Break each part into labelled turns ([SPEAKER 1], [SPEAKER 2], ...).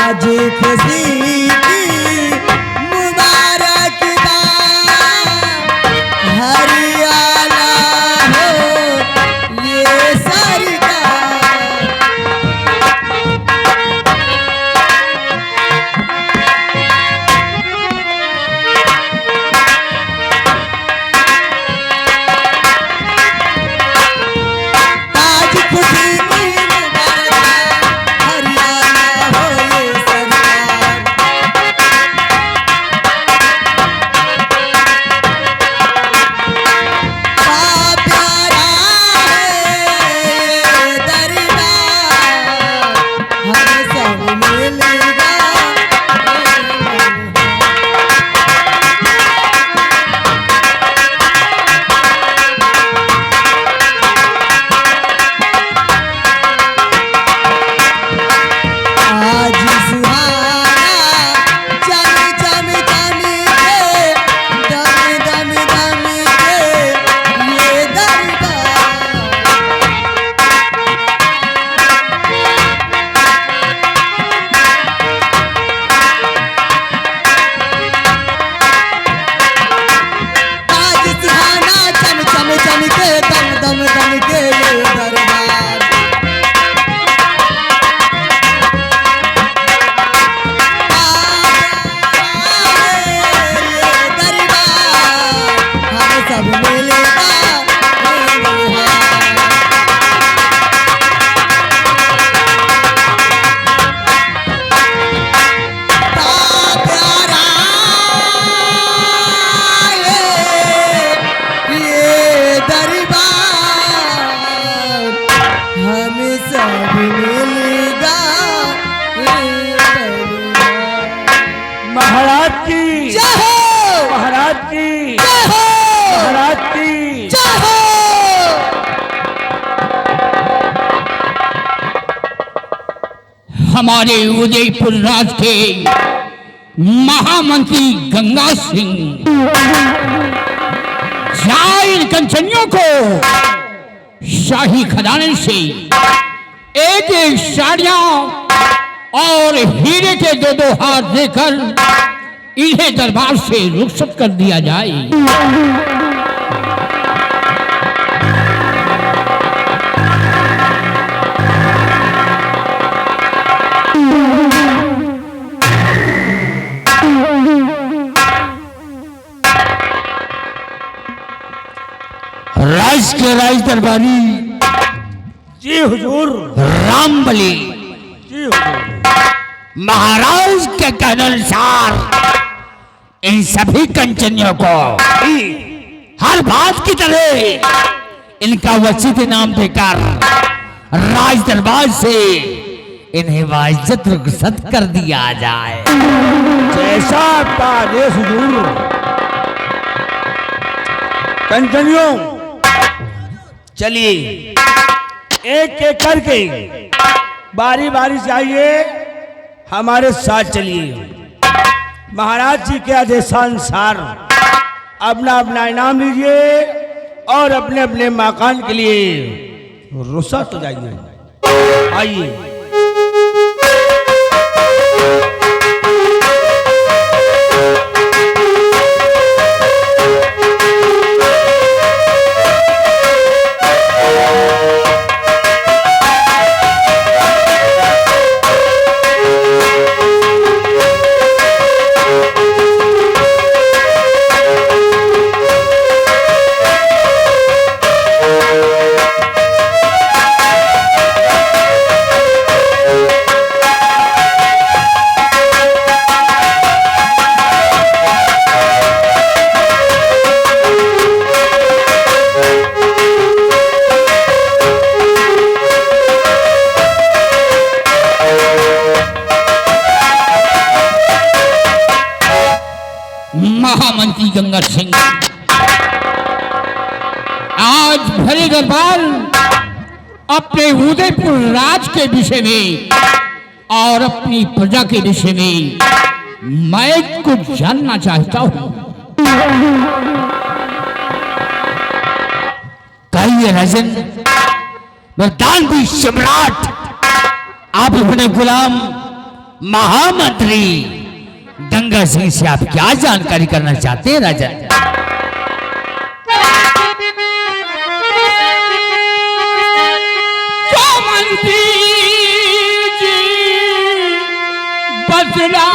[SPEAKER 1] आज खुशी की मुबारकबाद हरियाणा हो ये सरकार। आज खुशी की मुबारकबाद हरियाणा हो ये सरकार। प्यारा है दरबार हम सब मिलेगा। आज सुहाना चम चम चम के दम दम दम के ये दरबार। आज सुहाना चम चम चम के दम दम दम के ये दरबार। हम सब मिलेगा प्यारा ये दरबार हम सब मिलेगा
[SPEAKER 2] महाराज की
[SPEAKER 1] जय हो
[SPEAKER 2] महाराज की
[SPEAKER 1] जय हो
[SPEAKER 2] महाराज की
[SPEAKER 1] जय हो।
[SPEAKER 3] हमारे उदयपुर राज के महामंत्री गंगा सिंह जाहिर कंचनियों को शाही खजाने से एक एक साड़ियां और हीरे के दो दो हाथ देकर इन्हें दरबार से रुखसत कर दिया जाए। राज के राज दरबारी
[SPEAKER 2] जी हुजूर
[SPEAKER 3] रामबली
[SPEAKER 2] जी हुजूर।
[SPEAKER 3] महाराज के कहने अनुसार इन सभी कंचनियों को हर बात की तरह इनका वसीयत नाम देकर राज दरबार से इन्हें वाइज्जत रुखसत कर दिया जाए।
[SPEAKER 2] जैसा आपका आदेश हुजूर। कंचनियों चलिए एक एक करके बारी बारी से आइए हमारे साथ चलिए। महाराज जी के आदेशानुसार अपना अपना इनाम लीजिए और अपने अपने मकान के लिए रुखसत हो जाइए। आइए
[SPEAKER 3] महामंत्री गंगा सिंह आज भरे दरबार अपने उदयपुर राज के विषय में और अपनी प्रजा के विषय में मैं कुछ जानना चाहता हूं। कहिए राजन, वरदान भी सम्राट आप अपने गुलाम महामंत्री गंगा सिंह से आप क्या जानकारी करना चाहते हैं राजा? तो मंत्री जी बदला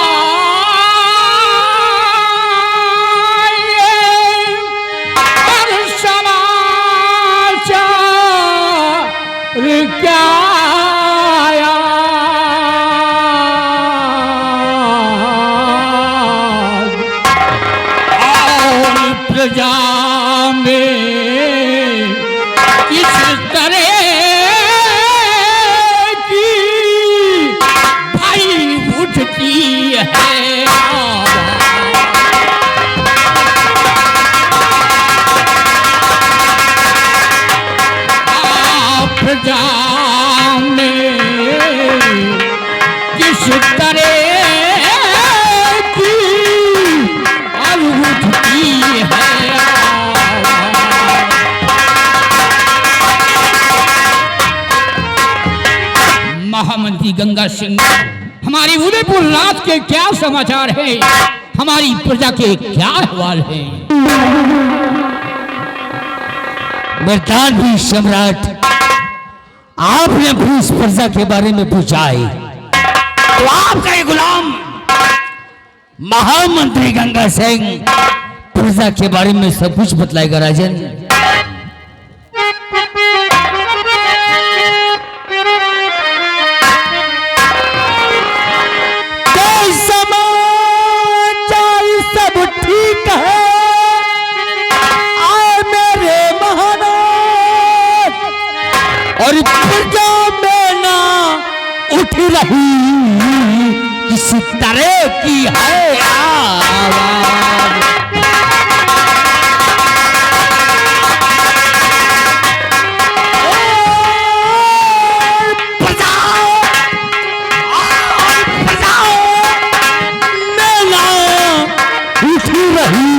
[SPEAKER 3] क्या और प्रजा में किस तरह की भाई उठती है प्रजा में किस तरह की उठती है महामंत्री गंगा सिंह, हमारी उदयपुर रात के क्या समाचार है? हमारी प्रजा के क्या अहवाल है? मर्दानवी सम्राट, आपने भी इस प्रजा के बारे में पूछा है तो आपका ये गुलाम महामंत्री गंगा सिंह प्रजा के बारे में सब कुछ बतलाएगा राजन।
[SPEAKER 1] सब ठीक है आए मेरे महाराज,
[SPEAKER 3] और प्रजा में ना उठ रही किसी तरह की है आवाज।
[SPEAKER 1] में ना उठ रही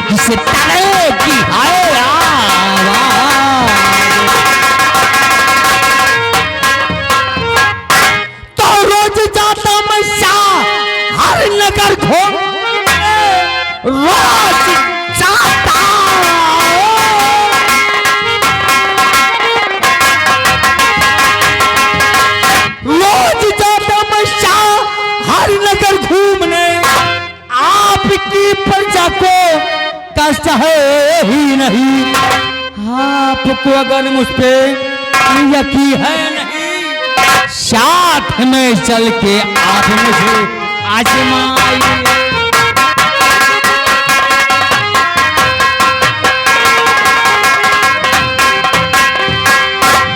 [SPEAKER 3] किसी तरह की है आवाज।
[SPEAKER 1] तो रोज जाता मैं हर नगर घूम, रोज जाता मैं हर नगर घूमने, आपकी प्रजा को कष्ट है ही नहीं। आपको अगर मुझ पे यकीन है नहीं,
[SPEAKER 3] साथ में चल के आप मुझे आजमाइए।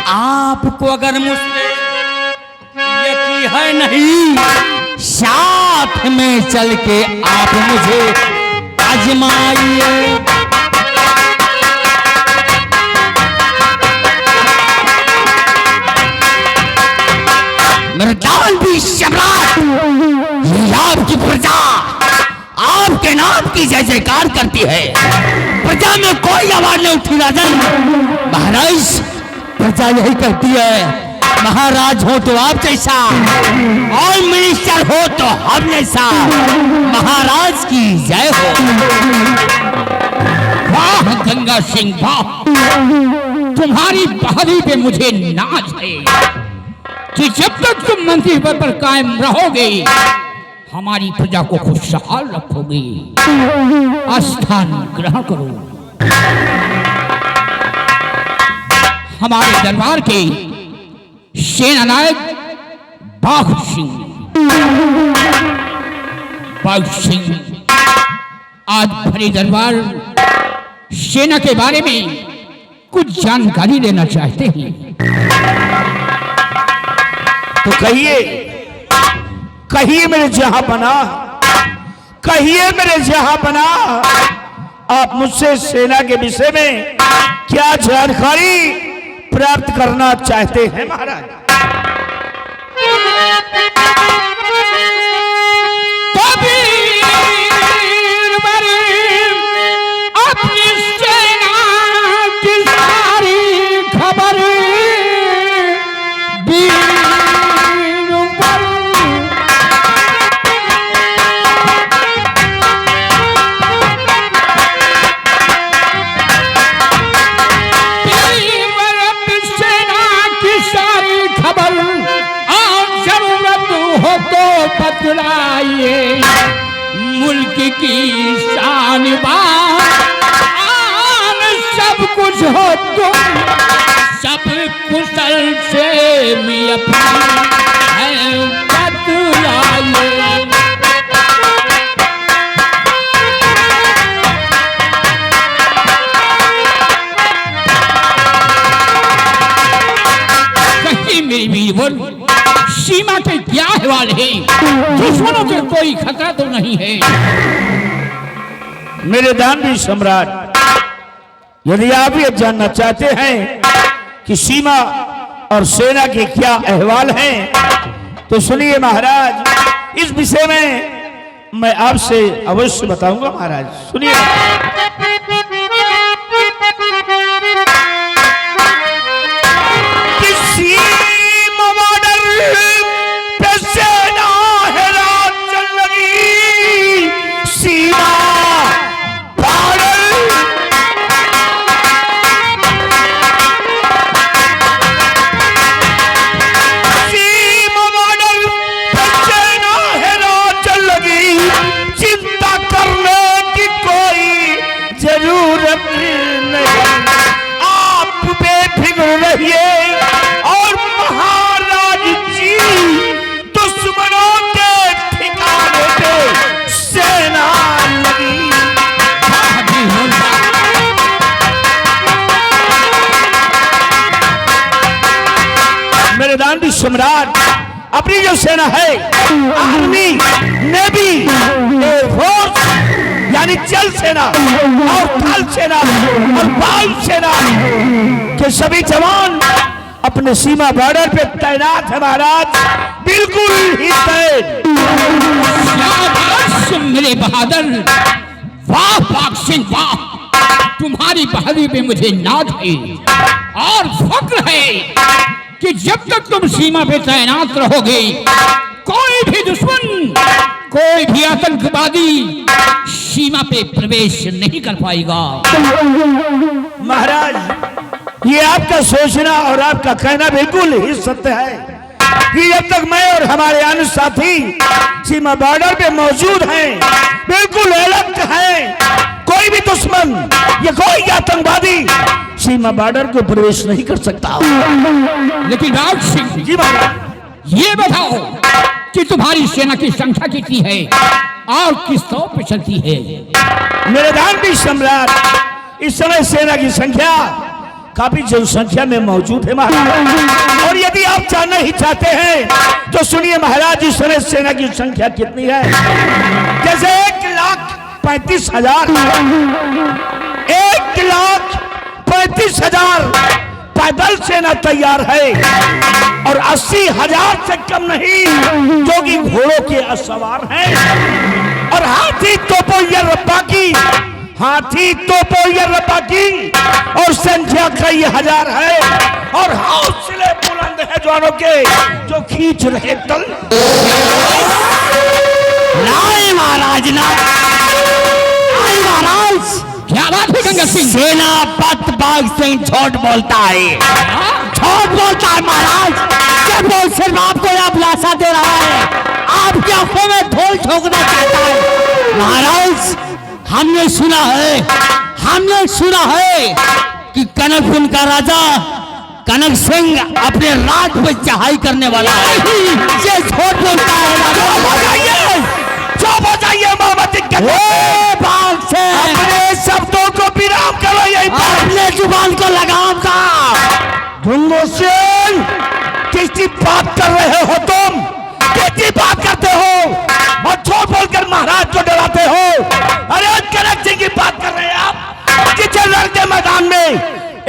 [SPEAKER 1] आपको अगर मुझ पे यकीन है नहीं,
[SPEAKER 3] साथ में चल के आप मुझे आजमाइए।
[SPEAKER 1] मर्दानवी सम्राट,
[SPEAKER 3] ये आपकी प्रजा आपके नाम की जय जयकार करती है, प्रजा में कोई आवाज नहीं उठी राजन। महाराज, प्रजा यही कहती है महाराज हो तो आप जैसा और मिनिस्टर हो तो हम जैसा, महाराज की जय हो। वाह गंगा सिंह वाह, तुम्हारी बहादुरी पे मुझे नाज है कि जब तक तुम मंत्री पद पर कायम रहोगे हमारी प्रजा को खुशहाल रखोगे। स्थान ग्रहण करो। हमारे दरबार के सेना नायक बाघ सिंह आज भरे दरबार सेना के बारे में कुछ जानकारी लेना चाहते हैं।
[SPEAKER 2] तो कहिए, कहिए मेरे जहां बना, कहिए मेरे जहां बना, आप मुझसे सेना के विषय में क्या जानकारी प्राप्त करना चाहते हैं महाराज?
[SPEAKER 3] अपनी सेना की सारी खबर बतलाइए मुल्क की शान बान सब कुछ हो तुम सब कुशल से मैं अपनी है बतलाइए। मेरी वीरवर सीमा के क्या अहवाल है? दुश्मनों के कोई खतरा तो नहीं है?
[SPEAKER 2] मेरे दानवी सम्राट, यदि आप ये जानना चाहते हैं कि सीमा और सेना के क्या अहवाल हैं, तो सुनिए महाराज, इस विषय में मैं आपसे अवश्य बताऊंगा। महाराज सुनिए। और महाराज जी दुश्मनों के ठिकाने पे सेना लगी। मेरे दानवी सम्राट, अपनी जो सेना है, आर्मी, नेवी, एयरफोर्स यानी जल सेना और थल सेना और वायु सेना के सभी जवान अपने सीमा बॉर्डर पे तैनात है महाराज, बिल्कुल ही तैनात।
[SPEAKER 3] मेरे बहादुर, वाह पाक सिंह वाह, तुम्हारी बहादुरी पे मुझे नाज है और फक्र है कि जब तक तुम सीमा पे तैनात रहोगे कोई भी दुश्मन, कोई भी आतंकवादी सीमा पे प्रवेश नहीं कर पाएगा।
[SPEAKER 2] महाराज, ये आपका सोचना और आपका कहना बिल्कुल ही सत्य है कि जब तक मैं और हमारे अन्य साथी सीमा बॉर्डर पे मौजूद हैं, बिल्कुल अलर्ट हैं, कोई भी दुश्मन या कोई आतंकवादी सीमा बॉर्डर को प्रवेश नहीं कर सकता।
[SPEAKER 3] लेकिन राज सिंह
[SPEAKER 2] जी महाराज,
[SPEAKER 3] ये बताओ कि तुम्हारी सेना की संख्या कितनी है और किस तौर पे चलती है?
[SPEAKER 2] मेरे दानवी सम्राट, इस समय सेना की संख्या काफी जनसंख्या में मौजूद है महाराज। और यदि आप जानना ही चाहते हैं तो सुनिए महाराज, इस समय सेना की संख्या कितनी है। जैसे 1,35,000 1,35,000 पैदल सेना तैयार है और 80,000 से कम नहीं जो कि घोड़ों के सवार हैं और हाथी तोपों या रब्बा की और संख्या कई हजार है और हौसले बुलंद है जवानों के जो खींच रहे तल।
[SPEAKER 1] नहीं महाराज, ना महाराज,
[SPEAKER 3] क्या बात है गंगा सिंह?
[SPEAKER 1] सेनापति बाग सिंह झूठ बोलता है, झूठ बोलता है महाराज। जब वो सिर्फ आपको यह दिलासा दे रहा है, आपकी आंखों में धूल झोंकना चाहता है। महाराज, हमने सुना है कि कनकपुर का राजा कनक सिंह अपने राज पर चढ़ाई करने वाला है। ये झूठ बोलता है।
[SPEAKER 2] चुप हो जाइए मोहम्मद, अपने शब्दों को विराम करो, यही
[SPEAKER 1] अपने जुबान को लगाम का।
[SPEAKER 2] ढूंढो सिंह, किसकी बात कर रहे हो तुम? किसकी बात करते हो और झूठ बोलकर महाराज को डराते हो? अरे कनक सिंह की बात कर रहे हैं आप, जिसे लड़ते मैदान में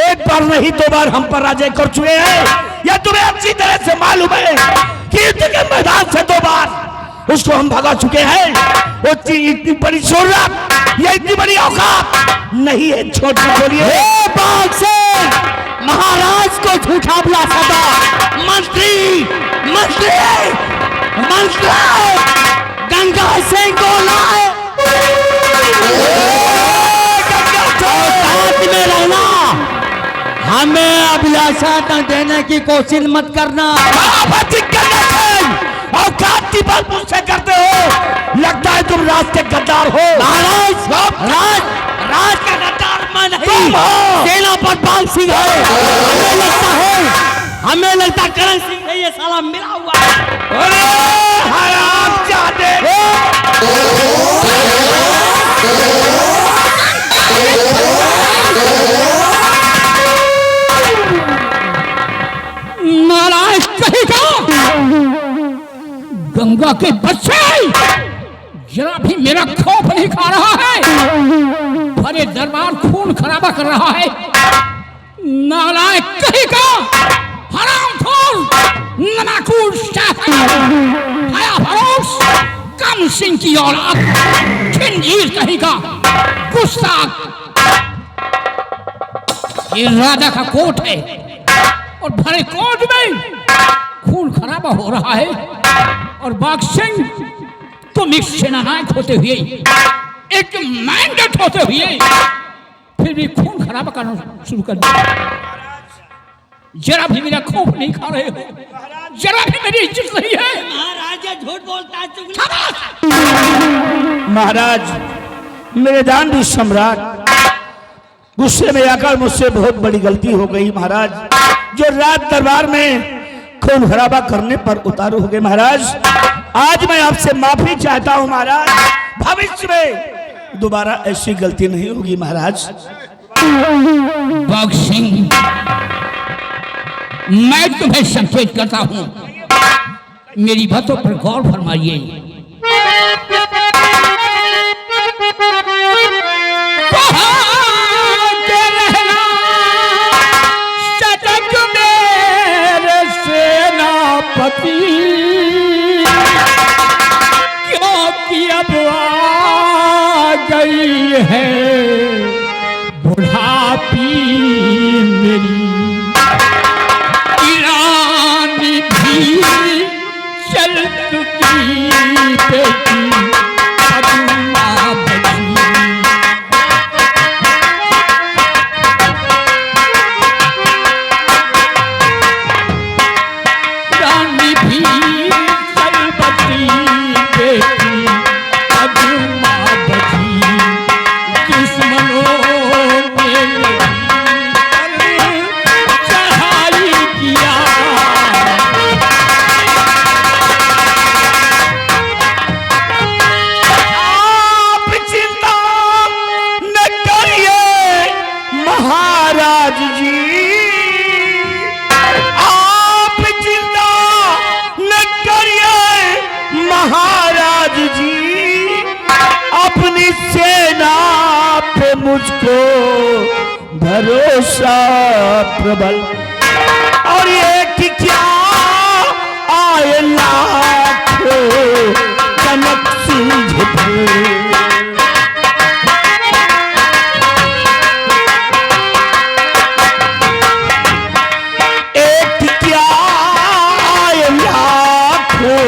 [SPEAKER 2] एक बार नहीं 2 बार हम पर राजे कर चुके हैं। यह तुम्हें अच्छी तरह से मालूम है कि युद्ध के मैदान से 2 बार उसको हम भगा चुके हैं। इतनी बड़ी शोहरत या इतनी बड़ी औकात नहीं है। छोटी बोलिए
[SPEAKER 1] महाराज को झूठा बुला सदा। मंत्री गंगा सिंह को लाए, में रहना, हमें अभिलाषा न देने की कोशिश मत करना।
[SPEAKER 2] औकात की बात मुझसे करते हो? लगता है तुम राज के गद्दार हो।
[SPEAKER 1] महाराज राज का गद्दार मैं नहीं, सेना पर बाल सिंह है। हमें लगता है करण सिंह है ये साला मिला हुआ है।
[SPEAKER 2] अरे हरामजादे!
[SPEAKER 3] नारायण कहेगा गंगा के बच्चे जरा भी मेरा खौफ नहीं खा रहा है, भरे दरबार खून खराबा कर रहा है। नारायण कहेगा हरामखोर नमाकूर कम सिंह की औलाद खिंजीर कहेगा गुस्ताख। ये राजा का कोट है और भरे कोट में खून खराबा हो रहा है और बाग सिंह तुम एक सेनानायक होते हुए, एक मैंडेट होते हुए फिर भी खून खराबा करना शुरू कर दिया। जरा भी मेरा खौफ नहीं खा रहे हो, जरा भी मेरी इज्जत नहीं है।
[SPEAKER 1] महाराजा झूठ बोलता है, चुगली।
[SPEAKER 2] महाराज मेरे दानवी सम्राट, गुस्से में आकर मुझसे बहुत बड़ी गलती हो गई महाराज। जो रात दरबार में खून खराबा करने पर उतारू हो गए महाराज, आज मैं आपसे माफी चाहता हूं महाराज। भविष्य में दोबारा ऐसी गलती नहीं होगी महाराज।
[SPEAKER 3] बाग सिंह मैं तुम्हें संकेत करता हूं, मेरी बातों पर गौर फरमाइए। सजग मेरे सेनापति, क्योंकि अब आ गई है बुढ़ापी मेरी। ईरानी भी चल चुकी बेटी पद्मा बची। रानी भी चल बची बेटी पद्मा बची। दुश्मनों ने चढ़ाई किया,
[SPEAKER 2] आप चिंता न करिए महाराज जी, आप चिंता न करिए महाराज जी। अपनी सेना पे मुझको भरोसा प्रबल, और ये कि क्या आए लाखों कनक सिंह पे। एक क्या आए लाखों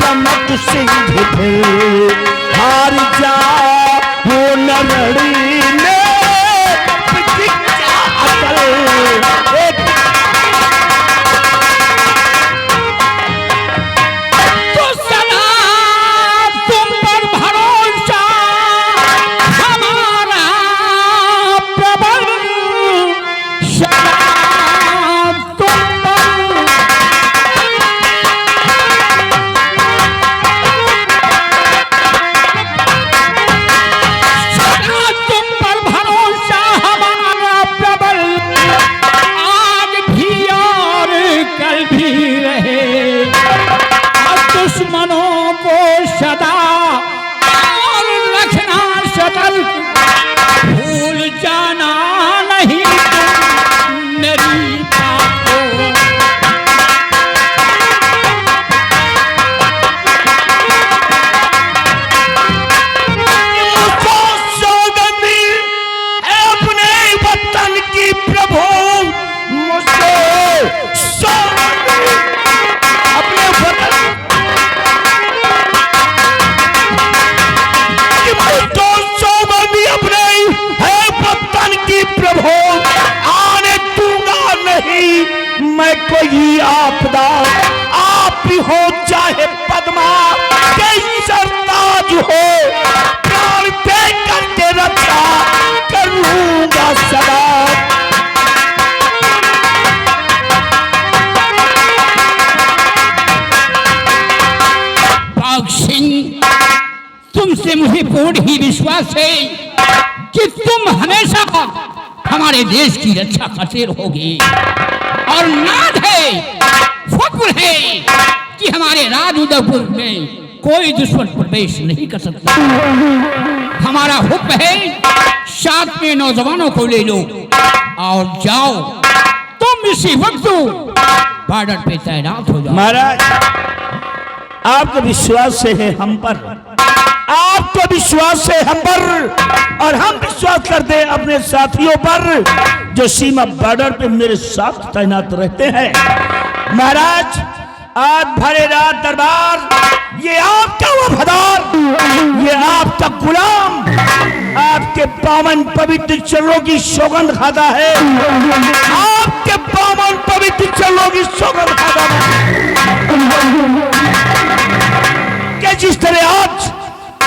[SPEAKER 2] कनक सिंह पे, हार जा वो नरड़ी में
[SPEAKER 3] तो सदा तुम पर भरोसा हमारा प्रबल, सदा तुम पर भरोसा हमारा प्रबल, आज भी और कल भी रहे। दुश्मनों को सदा और रखना सतर्क, भूल जाना नहीं तुम मेरी बात को।
[SPEAKER 2] मुझको सौगंधी है अपने वतन की प्रभु, मुझको सौगंधी अपने वतन
[SPEAKER 3] बाघ सिंह, तुमसे मुझे पूर्ण ही विश्वास है कि तुम हमेशा हमारे देश की रक्षा करते रहोगे और नाद है, फख्र है कि हमारे राज उदयपुर में कोई दुश्मन प्रवेश नहीं कर सकता। हमारा हुक्म है, 7 में नौजवानों को ले लो और जाओ, तुम इसी वक्त बॉर्डर पे तैनात हो जाओ।
[SPEAKER 2] महाराज, आपका विश्वास से है हम पर, आपको विश्वास है हम पर, और हम विश्वास करते हैं अपने साथियों पर जो सीमा बॉर्डर पे मेरे साथ तैनात रहते हैं। महाराज, आज भरे रात दरबार ये आपका वफादार, ये आपका गुलाम आपके पावन पवित्र चरणों की सौगंध खाता है, आपके पावन पवित्र चरणों की सौगंध खाता है कि जिस तरह आज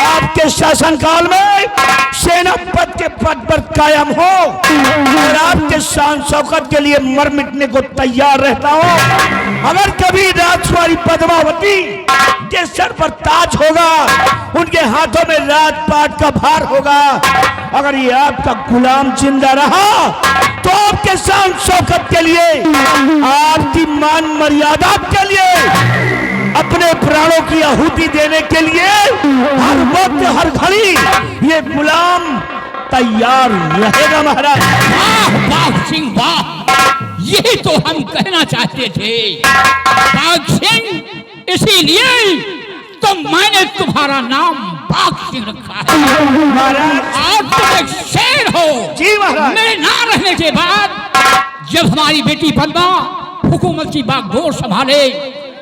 [SPEAKER 2] आपके शासनकाल में सेना पद के पद पर कायम हो और आपके शान शौकत के लिए मर मिटने को तैयार रहता हो। अगर कभी राजकुमारी पद्मावती के सर पर ताज होगा, उनके हाथों में राजपाट का भार होगा, अगर ये आपका गुलाम जिंदा रहा तो आपके शान शौकत के लिए, आपकी मान मर्यादा के लिए, अपने प्राणों की आहुति देने के लिए हर वक्त हर घड़ी ये गुलाम तैयार रहेगा। महाराज,
[SPEAKER 3] वाह बाघ सिंह वाह, यही तो हम कहना चाहते थे बाघ सिंह, इसीलिए तो मैंने तुम्हारा नाम बाघ सिंह रखा है।
[SPEAKER 2] महाराज,
[SPEAKER 3] आप तुम एक शेर हो।
[SPEAKER 2] जी महाराज।
[SPEAKER 3] मेरे ना रहने के बाद जब हमारी बेटी पद्मा हुकूमत की बागडोर संभाले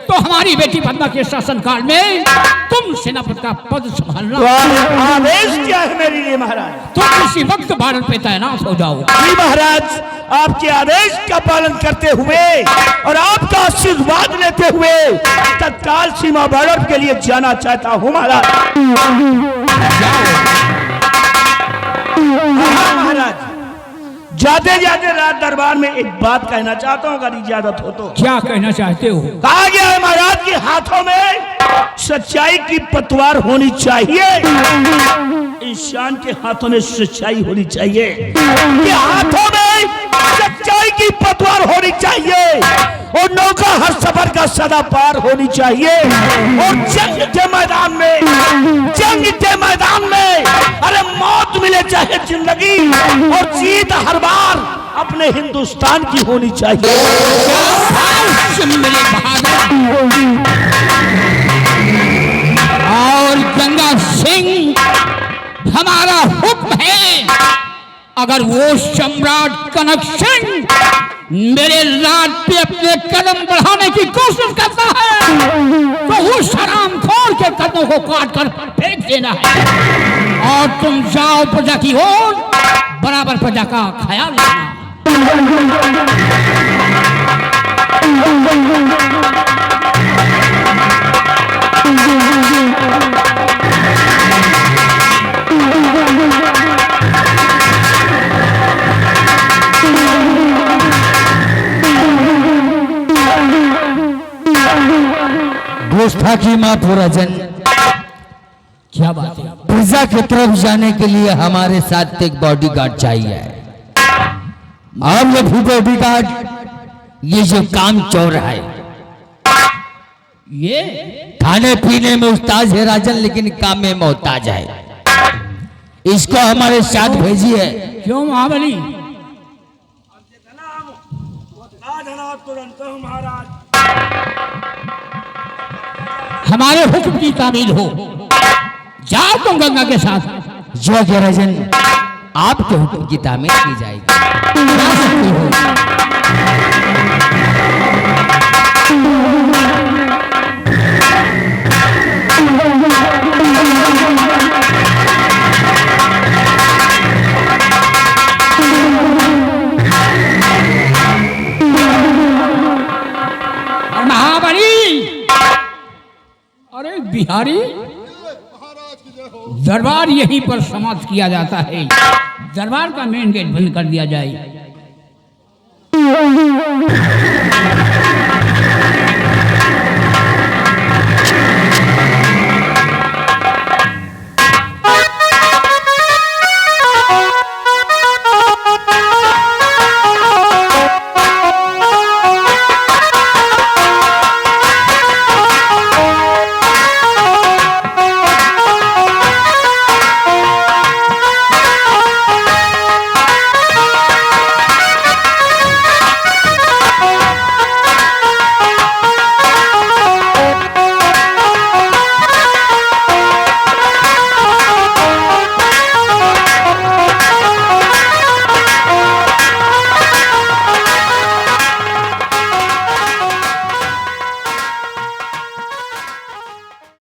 [SPEAKER 3] तो हमारी बेटी पद्मा के शासनकाल में तुम सेनापति का पद संभालना।
[SPEAKER 2] आदेश क्या है मेरे लिए महाराज?
[SPEAKER 3] तुम इसी वक्त भारत पे तैनात हो जाओ।
[SPEAKER 2] जी महाराज, आपके आदेश का पालन करते हुए और आपका आशीर्वाद लेते हुए तत्काल सीमा बॉर्डर के लिए जाना चाहता हूँ महाराज। हाँ महाराज, जाते जाते रात दरबार में एक बात कहना चाहता हूँ, अगर इजाजत हो तो।
[SPEAKER 3] क्या कहना चाहते हो?
[SPEAKER 2] कहा गया है महाराज के हाथों में सच्चाई की पतवार होनी चाहिए, इंसान के हाथों में सच्चाई होनी चाहिए, के हाथों में सच्चाई की पतवार होनी चाहिए, और नौका हर सफर का सदा पार होनी चाहिए, और जंग के मैदान में, जंग के मैदान में अरे मौत मिले चाहे जिंदगी, और जीत हर बार अपने हिंदुस्तान की होनी चाहिए।
[SPEAKER 3] मेरे बहादुर और गंगा सिंह, हमारा हुक्म है, अगर वो सम्राट कनक सिंह मेरे राज पे अपने कदम बढ़ाने की कोशिश करता है तो उस हरामखोर के कदमों को काट कर फेंक देना है, और तुम जाओ प्रजा की ओर, बराबर प्रजा का ख्याल रखना।
[SPEAKER 1] गुस्ताखी माफ हो राजन।
[SPEAKER 3] क्या बात है?
[SPEAKER 1] प्रजा की तरफ जाने के लिए हमारे साथ एक बॉडीगार्ड चाहिए, और ये भी बॉडीगार्ड ये जो काम चोर है,
[SPEAKER 3] ये
[SPEAKER 1] खाने पीने में उस्ताद है राजन, लेकिन काम में मोहताज है। इसको हमारे साथ भेजिए।
[SPEAKER 3] क्यों महाबली? हमारे हुक्म की तामील हो, जाओ तुम गंगा के साथ।
[SPEAKER 1] जो के राजन, आपके हुक्म की तामील की जाएगी। जा सकते हो।
[SPEAKER 3] अरे बिहारी, दरबार यहीं पर समाप्त किया जाता है, दरबार का मेन गेट बंद कर दिया जाए।